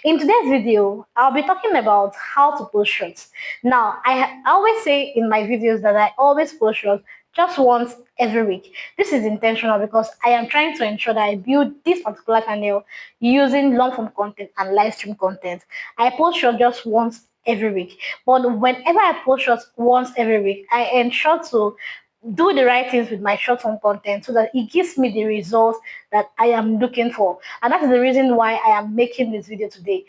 In today's video, I'll be talking about how to post shorts. Now, I always say in my videos that I always post shorts just once every week. This is intentional because I am trying to ensure that I build this particular channel using long form content and live stream content. I post shorts just once every week. But whenever I post shorts once every week, I ensure to do the right things with my short form content so that it gives me the results that I am looking for. And that is the reason why I am making this video today.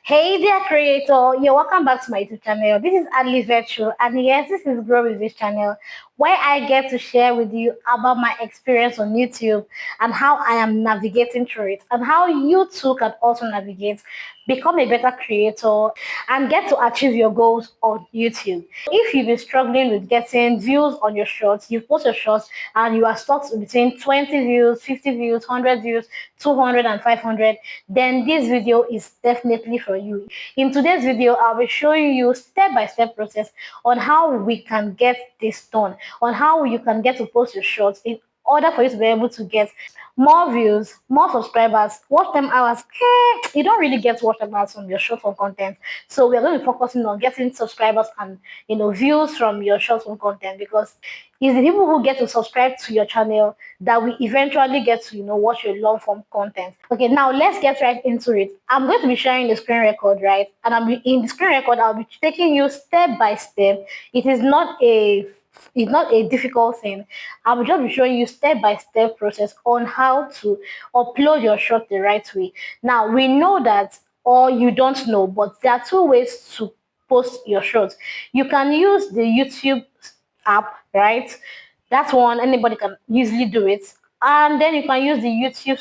Hey there, creator. Yeah, welcome back to my YouTube channel. This is Adley Virtue, and yes, this is Grow with This channel, where I get to share with you about my experience on YouTube and how I am navigating through it, and how you too can also navigate, become a better creator, and get to achieve your goals on YouTube. If you've been struggling with getting views on your shorts, you post your shorts and you are stuck between 20 views, 50 views, 100 views, 200 and 500, then this video is definitely for you. In today's video, I'll be showing you step-by-step process on how we can get this done, on how you can get to post your shorts in order for you to be able to get more views, more subscribers, watch time hours. You don't really get watch time hours from your short form content. So we're going to be focusing on getting subscribers and views from your short form content, because it's the people who get to subscribe to your channel that we eventually get to watch your long form content. Okay, now let's get right into it. I'm going to be sharing the screen record, right? And in the screen record, I'll be taking you step by step. It is not a difficult thing. I will just be showing you step-by-step process on how to upload your shot the right way. Now, we know that, or you don't know, but there are two ways to post your shots. You can use the YouTube app, right? That's one, anybody can easily do it. And then you can use the YouTube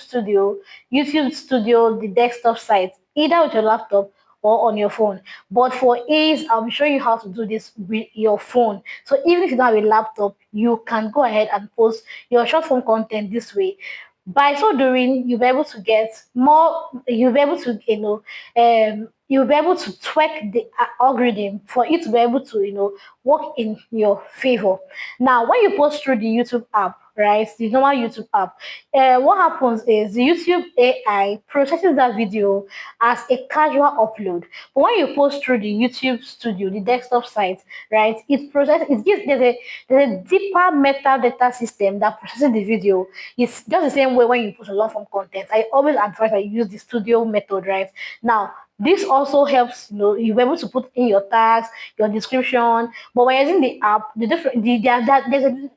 Studio, the desktop site, either with your laptop or on your phone. But for ease, I'll be showing you how to do this with your phone. So even if you don't have a laptop, you can go ahead and post your short form content this way. By so doing, you'll be able to get more, you'll be able to, you'll be able to tweak the algorithm for it to be able to, work in your favor. Now, when you post through the YouTube app, right, the normal YouTube app, what happens is the YouTube AI processes that video as a casual upload. But when you post through the YouTube Studio, the desktop site, right, it gives there's a deeper metadata system that processes the video. It's just the same way when you post a long form content. I always advise that you use the studio method, right? Now, this also helps, you'll be able to put in your tags, your description. But when using the app, there's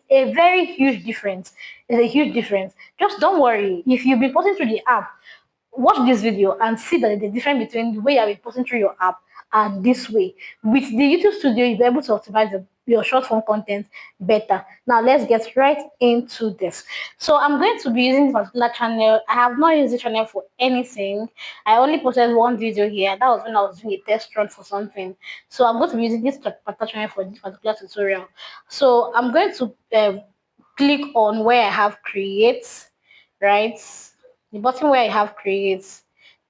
a very huge difference. There's a huge difference. Just don't worry. If you've been posting through the app, watch this video and see that the difference between the way you have been posting through your app and this way. With the YouTube Studio, you'll be able to optimize your short form content better. Now let's get right into this. So I'm going to be using this particular channel. I have not used the channel for anything. I only posted one video here. That was when I was doing a test run for something. So I'm going to be using this particular channel for this particular tutorial. So I'm going to click on where I have create, right? The button where I have create,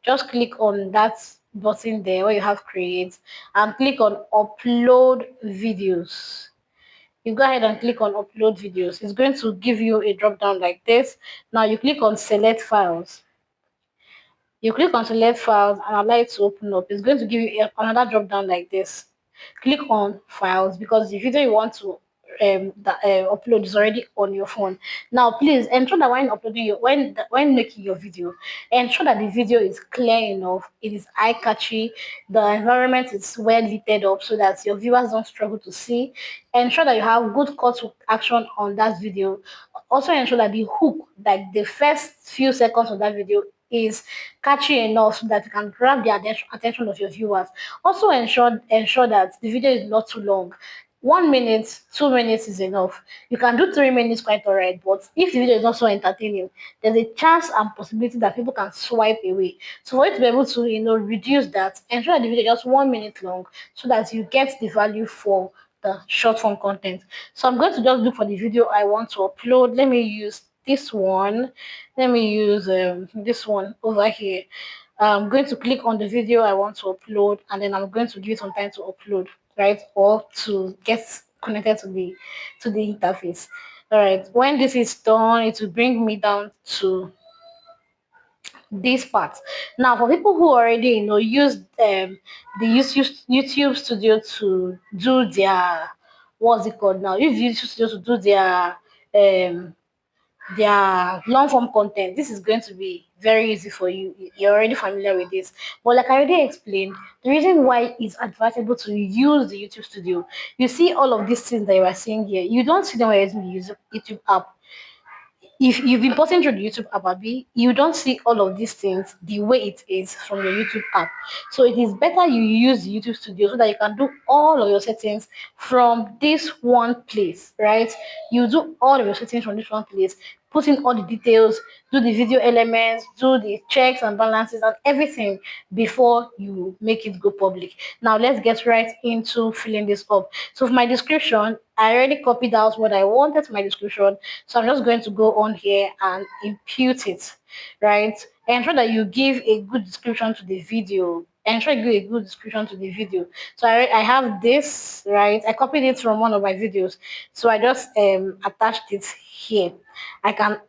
just click on that button there where you have create and click on upload videos. You go ahead and click on upload videos. It's going to give you a drop down like this. Now you click on select files. You click on select files and allow it to open up. It's going to give you another drop down like this. Click on files because the video you want to upload is already on your phone. Now, please ensure that when uploading your when making your video, ensure that the video is clear enough, it is eye catchy, the environment is well lit up so that your viewers don't struggle to see. Ensure that you have good call to action on that video. Also ensure that the hook, like the first few seconds of that video, is catchy enough so that you can grab the attention of your viewers. Also ensure that the video is not too long. 1 minute, 2 minutes is enough. You can do 3 minutes quite alright, but if the video is not so entertaining, there's a chance and possibility that people can swipe away. So for you to be able to reduce that, ensure that the video is just 1 minute long so that you get the value for the short form content. So I'm going to just look for the video I want to upload. Let me use this one. Let me use this one over here. I'm going to click on the video I want to upload, and then I'm going to give it some time to upload, right, or to get connected to the interface. All right, when this is done, it will bring me down to this part. Now, for people who already use the YouTube Studio to do their, what's it called now? Use YouTube Studio to do um their long form content. This is going to be very easy for you. You're already familiar with this. But like I already explained, the reason why it's advisable to use the YouTube Studio, you see all of these things that you are seeing here. You don't see them when you're using the YouTube app. If you've been posting through the YouTube app, Abi, you don't see all of these things the way it is from your YouTube app. So it is better you use the YouTube Studio so that you can do all of your settings from this one place, right? You do all of your settings from this one place, put in all the details, do the video elements, do the checks and balances and everything before you make it go public. Now let's get right into filling this up. So for my description, I already copied out what I wanted for my description. So I'm just going to go on here and impute it, right? Ensure that you give a good description to the video. Ensure you give a good description to the video. So I have this, right? I copied it from one of my videos. So I just attached it here. I can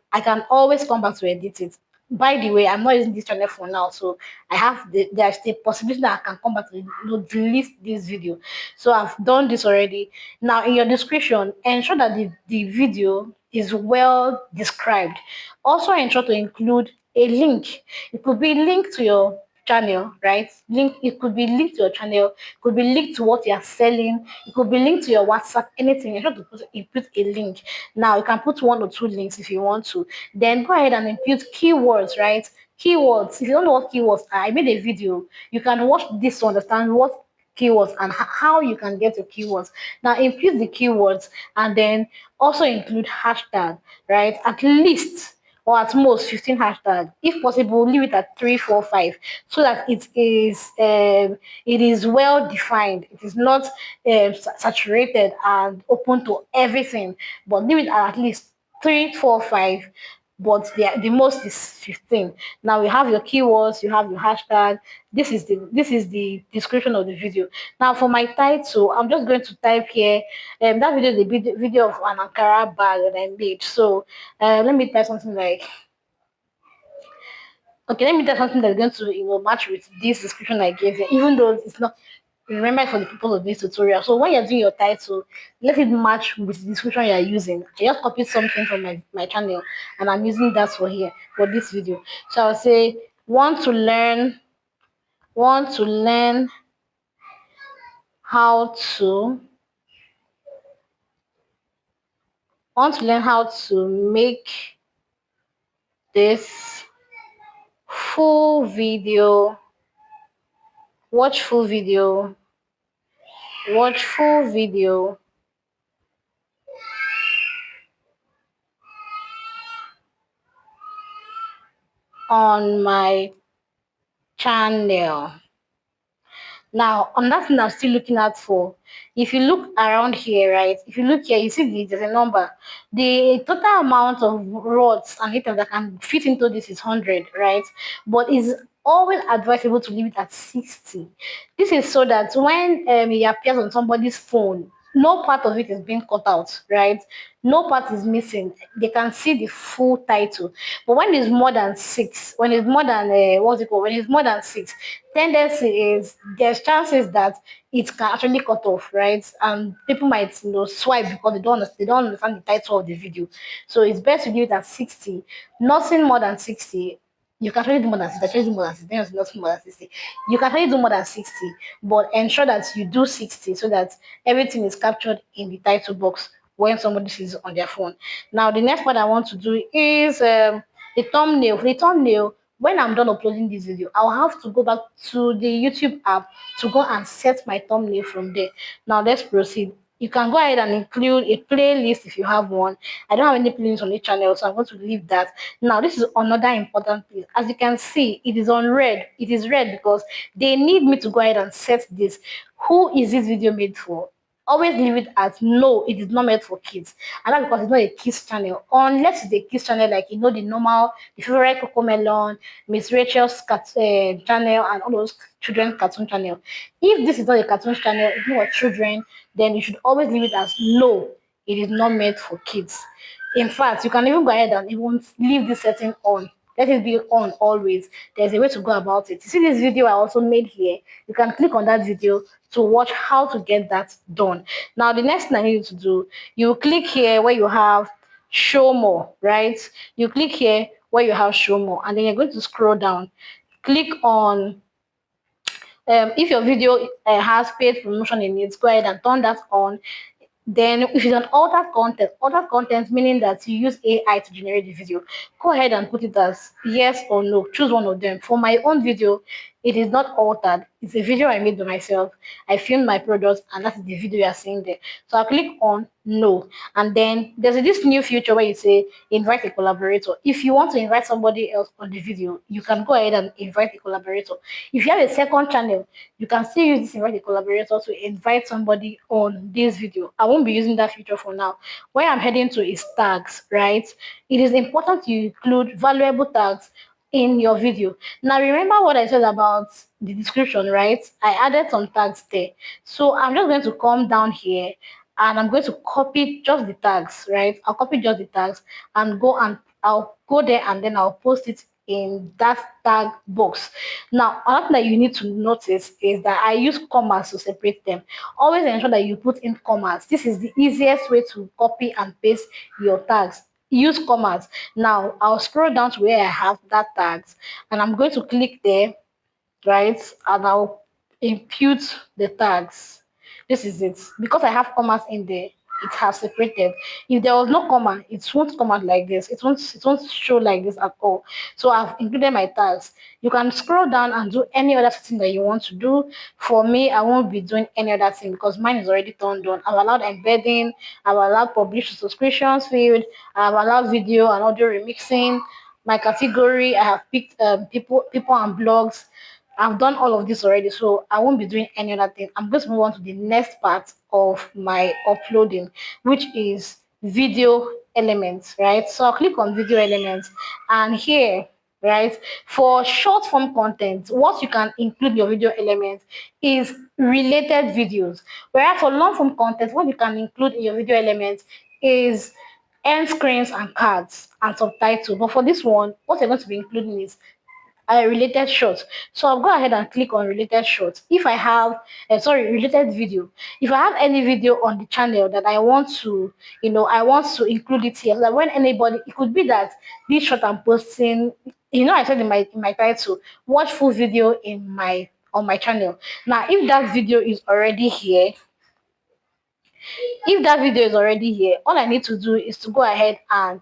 always come back to edit it. By the way, I'm not using this channel for now, so there's the possibility that I can come back to delete this video. So I've done this already. Now in your description, ensure that the video is well described. Also ensure to include a link. It could be linked to your channel, right? It could be linked to your channel, it could be linked to what you are selling, it could be linked to your WhatsApp, anything. Ensure to input a link. Now you can put one or two links if you want to. Then go ahead and input keywords, right? Keywords. If you don't know what keywords are, I made a video. You can watch this to understand what keywords and how you can get your keywords. Now input the keywords and then also include hashtag, right? At least or at most 15 hashtags. If possible, leave it at 3, 4, 5, so that it is well defined. It is not saturated and open to everything, but leave it at least 3, 4, 5, but the most is 15. Now you have your keywords, you have your hashtag. This is the description of the video. Now for my title, I'm just going to type here that video is the video of an Ankara bag that I made. So let me type something like, okay, let me type something that's going to match with this description I gave you, even though it's not. Remember, for the purpose of this tutorial. So when you're doing your title, let it match with the description you're using. I just copied something from my channel and I'm using that for here for this video. So I'll say want to learn how to make this full video, watch full video, watch full video on my channel. Now, another thing I'm still looking out for, if you look around here, right? If you look here, you see there's a number. The total amount of rods and items that can fit into this is 100, right? But it's always advisable to leave it at 60. This is so that when it appears on somebody's phone, no part of it is being cut out, right? No part is missing. They can see the full title. But when it's more than six, when it's more than what's it called? When it's more than six, tendency is there's chances that it can actually cut off, right? And people might swipe because they don't understand the title of the video. So it's best to give it at 60, nothing more than 60. You can actually do more than 60. Actually do more than 60. Then it's not more than 60. You can actually do more than 60, but ensure that you do 60 so that everything is captured in the title box when somebody sees it on their phone. Now, the next part I want to do is the thumbnail. For the thumbnail, when I'm done uploading this video, I'll have to go back to the YouTube app to go and set my thumbnail from there. Now, let's proceed. You can go ahead and include a playlist if you have one. I don't have any playlist on the channel, so I'm going to leave that. Now, this is another important place. As you can see, it is on red. It is red because they need me to go ahead and set this. Who is this video made for? Always leave it as no, it is not meant for kids. And that's because it's not a kids channel. Unless it's a kids channel, like the normal, the favorite Coco Melon, Miss Rachel's channel, and all those children cartoon channel. If this is not a cartoon channel, it's not for children, then you should always leave it as no, it is not meant for kids. In fact, you can even go ahead and even leave this setting on. let it be on always. There's a way to go about it. You see this video I also made here, you can click on that video to watch how to get that done. Now the next thing I need you to do, you click here where you have show more, right? You click here where you have show more, and then you're going to scroll down, click on if your video has paid promotion in it, go ahead and turn that on. Then if it's an altered content meaning that you use AI to generate the video, go ahead and put it as yes or no. Choose one of them. For my own video, it is not altered. It's a video I made by myself. I filmed my product and that is the video you are seeing there. So I'll click on no. And then there's this new feature where you say invite a collaborator. If you want to invite somebody else on the video, you can go ahead and invite a collaborator. If you have a second channel, you can still use this invite a collaborator to invite somebody on this video. I won't be using that feature for now. Where I'm heading to is tags, right? It is important to include valuable tags in your video. Now remember what I said about the description, right? I added some tags there. So I'm just going to come down here and I'm going to copy just the tags, right? I'll copy just the tags and I'll go there and then I'll post it in that tag box. Now, another thing that you need to notice is that I use commas to separate them. Always ensure that you put in commas. This is the easiest way to copy and paste your tags. Use commas. Now, I'll scroll down to where I have that tags and I'm going to click there, right? And I'll impute the tags. This is it. Because I have commas in there, it has separated. If there was no comma, it won't come out like this. It won't show like this at all. So I've included my tags. You can scroll down and do any other setting that you want to do. For me, I won't be doing any other thing because mine is already turned on. I've allowed embedding, I've allowed publish to subscriptions field, I've allowed video and audio remixing. My category, I have picked people and blogs. I've done all of this already, so I won't be doing any other thing. I'm going to move on to the next part of my uploading, which is video elements, right? So I'll click on video elements, and here, right, for short form content, what you can include in your video elements is related videos. Whereas for long form content, what you can include in your video elements is end screens and cards and subtitles. But for this one, what you're going to be including is related shorts. So I'll go ahead and click on related shorts. If I have, related video. If I have any video on the channel that I want to, I want to include it here. Like when anybody, it could be that this short I'm posting, I said in my title, watch full video in my on my channel. Now, if that video is already here, all I need to do is to go ahead and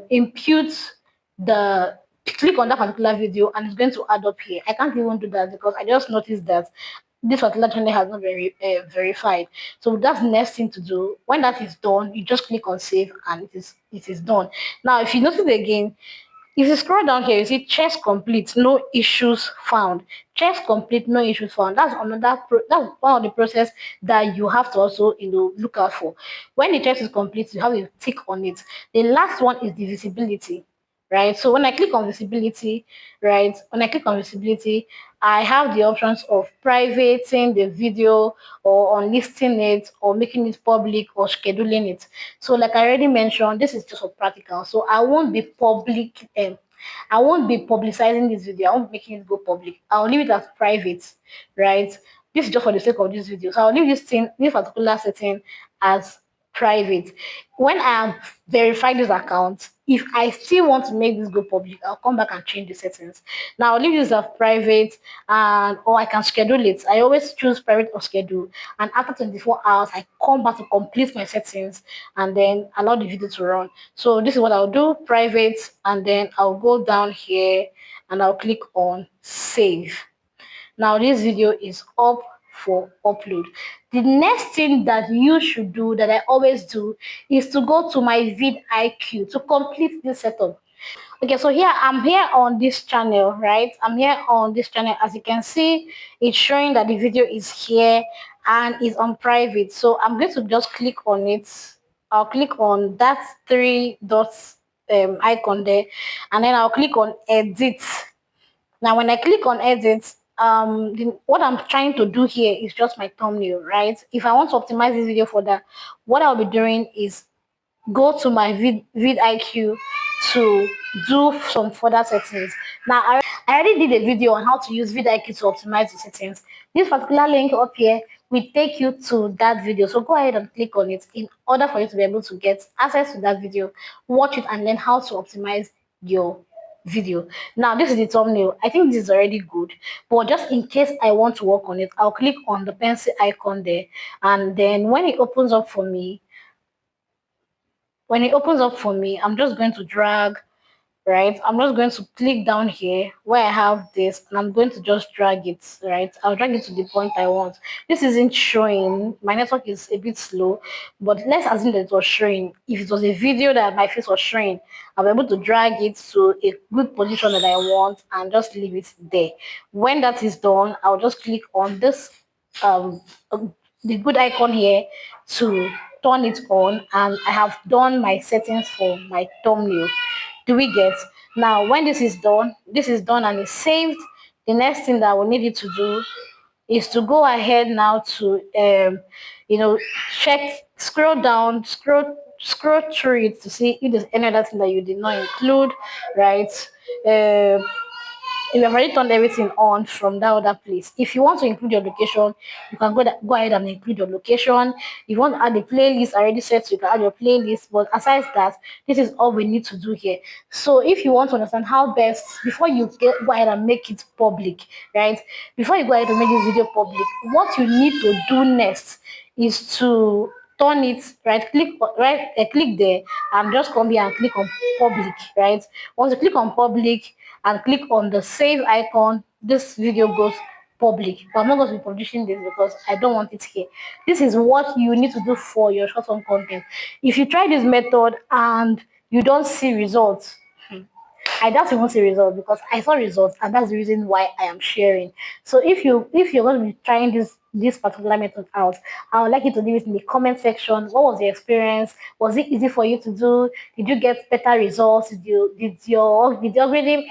impute the click on that particular video and it's going to add up here. I can't even do that because I just noticed that this particular channel has not been verified. So that's the next thing to do. When that is done, you just click on save and it is done. Now, if you notice again, if you scroll down here, you see checks complete, no issues found. Checks complete, no issues found. That's one of the process that you have to also look out for. When the check is complete, you have a tick on it. The last one is the visibility, right? So when I click on visibility, right? When I click on visibility, I have the options of privating the video or unlisting it or making it public or scheduling it. So like I already mentioned, this is just for practical. So I won't be publicizing this video. I won't be making it go public. I'll leave it as private, right? This is just for the sake of this video. So I'll leave this particular setting as private. When I have verified this account, if I still want to make this go public, I'll come back and change the settings. Now I'll leave this as private and or I can schedule it. I always choose private or schedule. And after 24 hours, I come back to complete my settings and then allow the video to run. So this is what I'll do, private, and then I'll go down here and I'll click on save. Now this video is up for upload. The next thing that you should do, that I always do, is to go to my vidIQ to complete this setup. Okay, so I'm here on this channel, right? I'm here on this channel. As you can see, it's showing that the video is here and is on private. So I'm going to just click on it. I'll click on that three dots icon there, and then I'll click on edit. Now, when I click on edit, what I'm trying to do here is just my thumbnail, right? If I want to optimize this video for that, what I'll be doing is go to my vidIQ to do some further settings. Now, I already did a video on how to use vidIQ to optimize the settings. This particular link up here will take you to that video. So go ahead and click on it in order for you to be able to get access to that video, watch it, and learn how to optimize your video. Now, this is the thumbnail. I think this is already good, but just in case I want to work on it, I'll click on the pencil icon there, and then when it opens up for me, I'm just going to drag, right? I'm just going to click down here where I have this, and I'm going to just drag it, right? I'll drag it to the point I want. This isn't showing. My network is a bit slow, but let's assume that it was showing. If it was a video that my face was showing, I'll be able to drag it to a good position that I want and just leave it there. When that is done, I'll just click on this um the good icon here to turn it on, and I have done my settings for my thumbnail. Do we get? Now when this is done and it's saved. The next thing that I will need you to do is to go ahead now to you know check, scroll down, scroll through it to see if there's any other thing that you did not include, right? um you have already turned everything on from that other place. If you want to include your location, you can go ahead and include your location. If you want to add a playlist already set, so you can add your playlist. But aside that, this is all we need to do here. So if you want to understand how best, before you go ahead and make it public, right? Before you go ahead and make this video public, what you need to do next is to turn it, right, click there, and just come here and click on public, right? Once you click on public and click on the save icon, this video goes public. But I'm not going to be publishing this because I don't want it here. This is what you need to do for your short form content. If you try this method and you don't see results, I doubt you won't see results, because I saw results, and that's the reason why I am sharing. So if you're going to be trying this particular method out, I would like you to leave it in the comment section. What was your experience? Was it easy for you to do? Did you get better results? Did your algorithm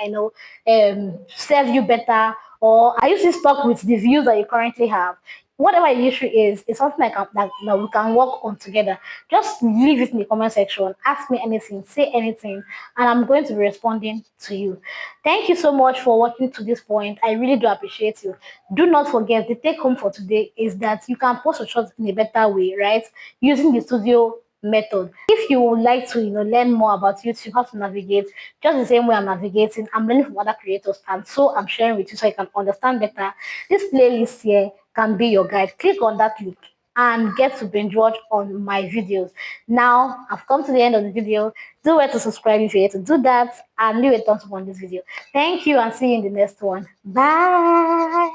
serve you better? Or are you still stuck with the views that you currently have? Whatever the issue is, it's something that we can work on together. Just leave it in the comment section. Ask me anything, say anything, and I'm going to be responding to you. Thank you so much for watching to this point. I really do appreciate you. Do not forget, the take home for today is that you can post your shots in a better way, right? Using the studio method. If you would like to learn more about YouTube, how to navigate just the same way I'm navigating, I'm learning from other creators, and so I'm sharing with you so you can understand better. This playlist here can be your guide. Click on that link and get to binge watch on my videos. Now I've come to the end of the video. Do well to subscribe if you're here to do that, and leave a thumbs up on this video. Thank you, and see you in the next one. Bye.